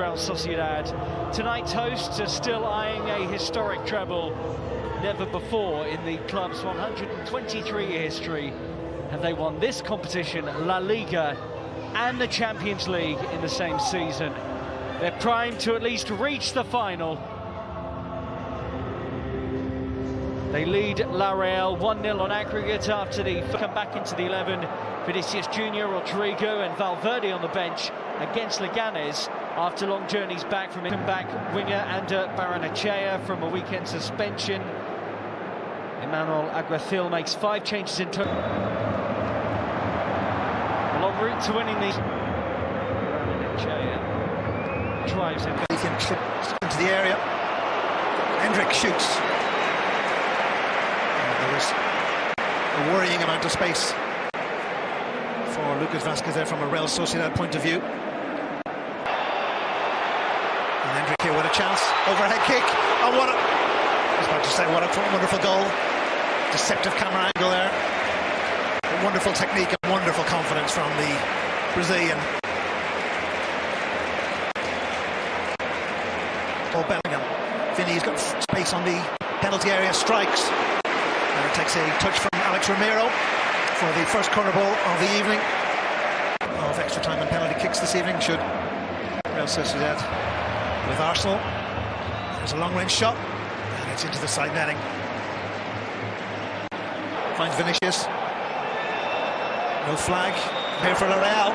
Real Sociedad. Tonight's hosts are still eyeing a historic treble. Never before in the club's 123-year history have they won this competition, La Liga, and the Champions League in the same season. They're primed to at least reach the final. They lead La Real 1-0 on aggregate after the come back into the 11. Vinicius Jr., Rodrigo and Valverde on the bench against Leganes after long journeys back from back winger Ander Barrenechea from a weekend suspension. Emmanuel Alguacil makes 5 changes in total. A long route to winning the Barrenechea drives in. He can slip into the area. Hendrik shoots. There was a worrying amount of space for Lucas Vázquez there from a Real Sociedad point of view. And Hendrik here with a chance. Overhead kick. Oh, what a... I was about to say, what a wonderful goal. Deceptive camera angle there. A wonderful technique and wonderful confidence from the Brazilian. Oh, Bellingham. Vinny's got space on the penalty area, strikes. And it takes a touch from Alex Romero for the first corner ball of the evening. Of extra time and penalty kicks this evening, should Real Sociedad with Arsenal. There's a long-range shot, and it's into the side netting. Finds Vinicius. No flag. Here for La Real.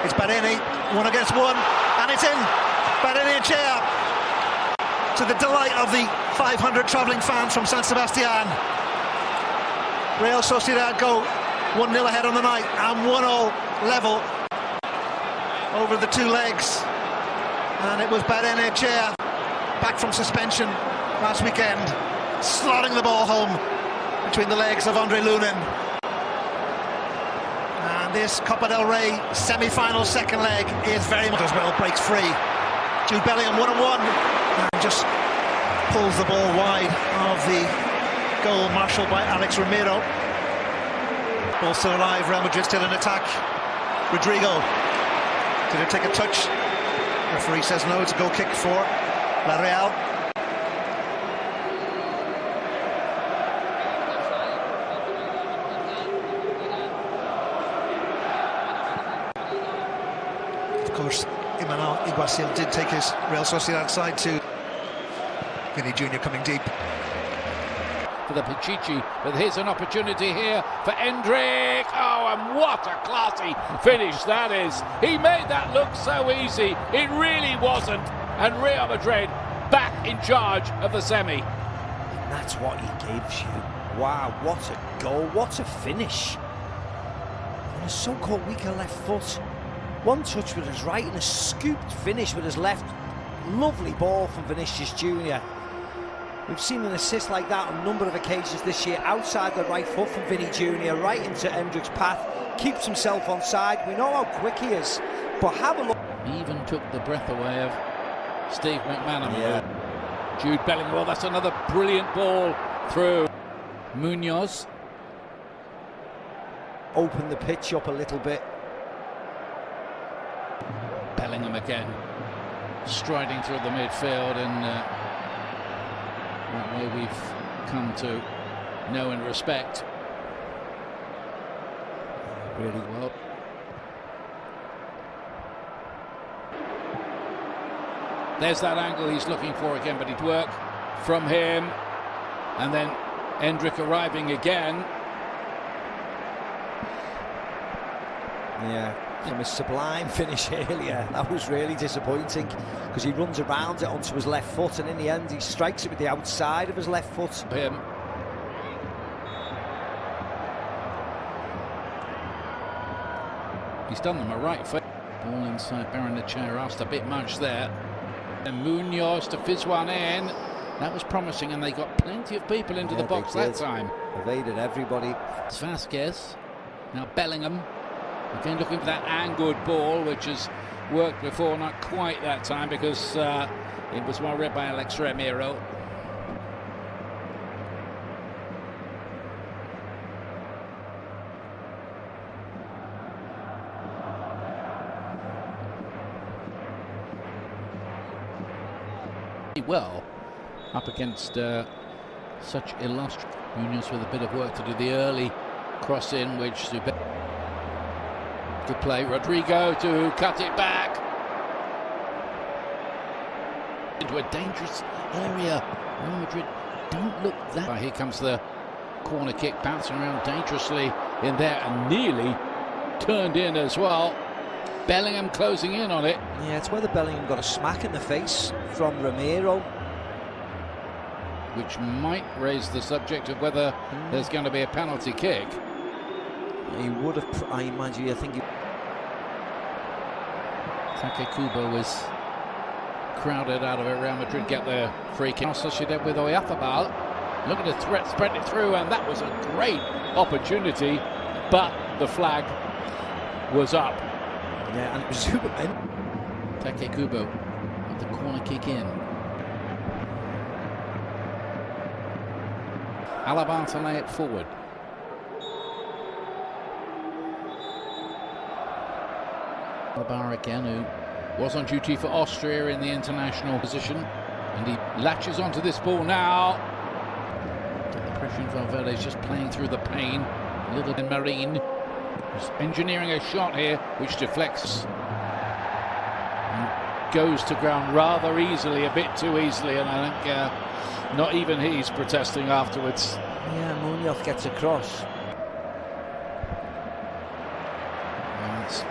It's Bareni, 1 against 1, and it's in. Barrenechea, to the delight of the 500 travelling fans from San Sebastián. Real Sociedad go 1-0 ahead on the night, and 1-1 level over the 2 legs. And it was Barrenechea, back from suspension last weekend, slotting the ball home between the legs of Andre Lunin. And this Copa del Rey semi-final second leg is very much as well. Breaks free. Jude Bellingham 1-on-1 and just pulls the ball wide of the goal marshalled by Alex Romero. Ball still alive, Real Madrid still in attack. Rodrigo, did it take a touch? Referee says no, it's a goal kick for La Real. Of course, Emmanuel Alguacil did take his Real Sociedad side to Vinny Jr. coming deep. For the Pichichi, but here's an opportunity here for Hendrik. Oh, and what a classy finish that is. He made that look so easy. It really wasn't. And Real Madrid back in charge of the semi. And that's what he gives you. Wow, what a goal, what a finish. On a so-called weaker left foot. One touch with his right and a scooped finish with his left. Lovely ball from Vinicius Jr. We've seen an assist like that on a number of occasions this year, outside the right foot from Vinny Jr., right into Hendrik's path, keeps himself on side. We know how quick he is, but have a look. He even took the breath away of Steve McManaman. Yeah. Jude Bellingham, well, that's another brilliant ball through. Munoz. Open the pitch up a little bit. Bellingham again, striding through the midfield, and that way we've come to know and respect really well. There's that angle he's looking for again, but it'd work from him. And then Hendrik arriving again. Yeah, from a sublime finish earlier, that was really disappointing because he runs around it onto his left foot, and in the end he strikes it with the outside of his left foot. Him. He's done them a right foot. Ball inside Barrenechea, asked a bit much there. And Munoz to fizz one in. That was promising, and they got plenty of people into the box that time. Evaded everybody. It's Vázquez. Now Bellingham. Again looking for that angled ball, which has worked before, not quite that time because it was well read by Alex Romero. well up against such illustrious Munoz with a bit of work to do. The early cross in, which good play. Rodrigo to cut it back into a dangerous area. Real Madrid don't look that. Here comes the corner kick, bouncing around dangerously in there and nearly turned in as well. Bellingham closing in on it. Yeah, it's whether Bellingham got a smack in the face from Romero, which might raise the subject of whether there's going to be a penalty kick. He would have, I mind you, I think Take Kubo was crowded out of it. Real Madrid get their free kick. Sociedad with Oyarzabal, looking to spread it through, and that was a great opportunity, but the flag was up. Yeah, and it was Superman. Take Kubo with the corner kick in. Alaba to lay it forward. Alaba again, who was on duty for Austria in the international position, and he latches onto this ball now. The pressure in Valverde is just playing through the pain. A little bit. Marine is engineering a shot here, which deflects and goes to ground rather easily, a bit too easily, and I think not even he's protesting afterwards. Yeah, Munoz gets across.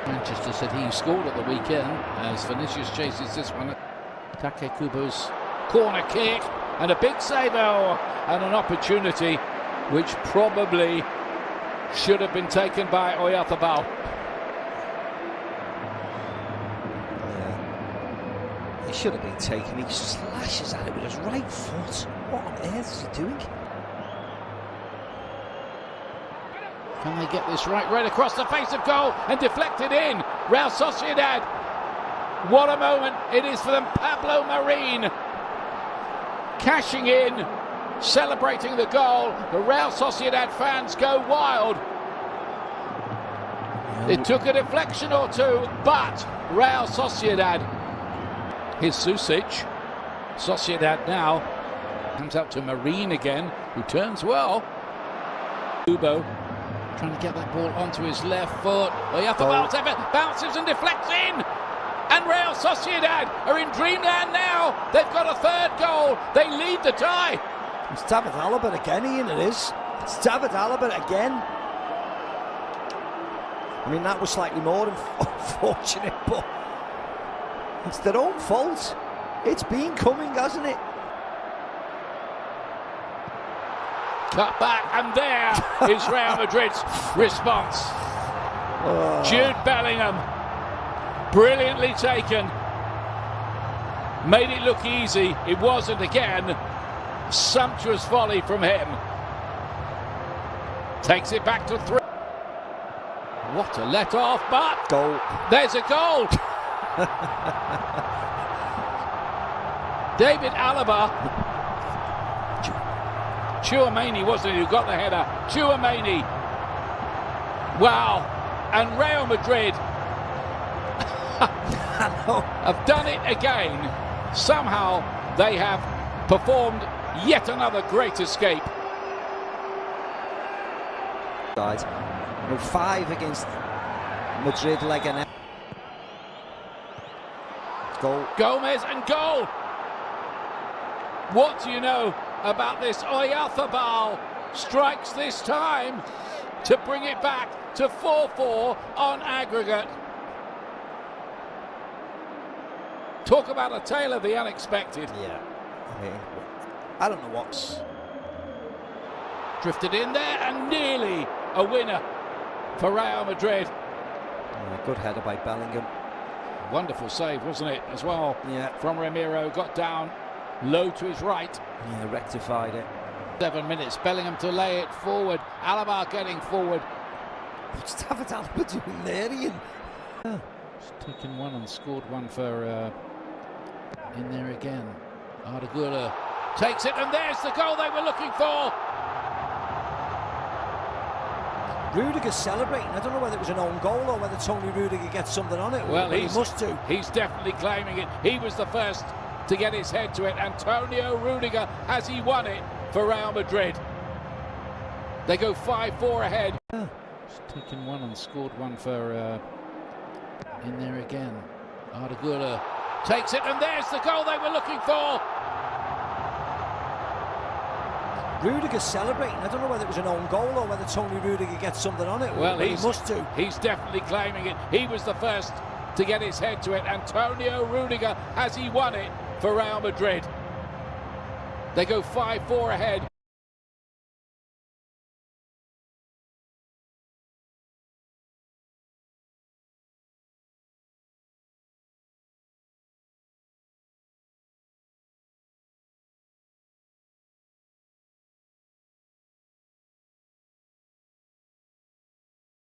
Manchester said he scored at the weekend as Vinicius chases this one. Take Kubo's corner kick and a big save, and an opportunity which probably should have been taken by Oyarzabal. Yeah, he should have been taken. He slashes at it with his right foot. What on earth is he doing? Can they get this right across the face of goal and deflected in? Real Sociedad. What a moment it is for them. Pablo Marin cashing in, celebrating the goal. The Real Sociedad fans go wild. It took a deflection or two, but Real Sociedad. Here's Susic. Sociedad now comes out to Marin again, who turns well. Kubo trying to get that ball onto his left foot. Oyarzabal bounces and deflects in. And Real Sociedad are in dreamland now. They've got a third goal. They lead the tie. It's David Alaba again, Ian, it is. It's David Alaba again. I mean, that was slightly more unfortunate, but it's their own fault. It's been coming, hasn't it? Cut back, and there is Real Madrid's response. Jude Bellingham, brilliantly taken. Made it look easy. It wasn't again. Sumptuous volley from him. Takes it back to 3. What a let off, but goal. There's a goal. David Alaba. Tchouaméni, wasn't it, who got the header? Tchouaméni. Wow. And Real Madrid have done it again. Somehow they have performed yet another great escape. 5 against Madrid, Leganés. Goal. Gomez and goal. What do you know about this? Oyarzabal strikes this time to bring it back to 4-4 on aggregate. Talk about a tale of the unexpected. Yeah. I mean, I don't know what's drifted in there and nearly a winner for Real Madrid. Good header by Bellingham. Wonderful save, wasn't it, as well? Yeah. From Romero, got down low to his right. Yeah, rectified it. 7 minutes, Bellingham to lay it forward. Alaba getting forward. What's David Alaba doing there, Ian? Yeah. He's taken one and scored one for in there again. Arda takes it, and there's the goal they were looking for. Rudiger's celebrating. I don't know whether it was an own goal or whether Tony Rudiger gets something on it. Well, he must do. He's definitely claiming it. He was the first to get his head to it. Antonio Rudiger, has he won it for Real Madrid? They go 5-4 ahead. He's taken one and scored one for in there again. Arda takes it, and there's the goal they were looking for. Rudiger celebrating. I don't know whether it was an own goal or whether Tony Rudiger gets something on it. Well, he must do. He's definitely claiming it. He was the first to get his head to it. Antonio Rudiger, has he won it for Real Madrid? They go 5-4 ahead.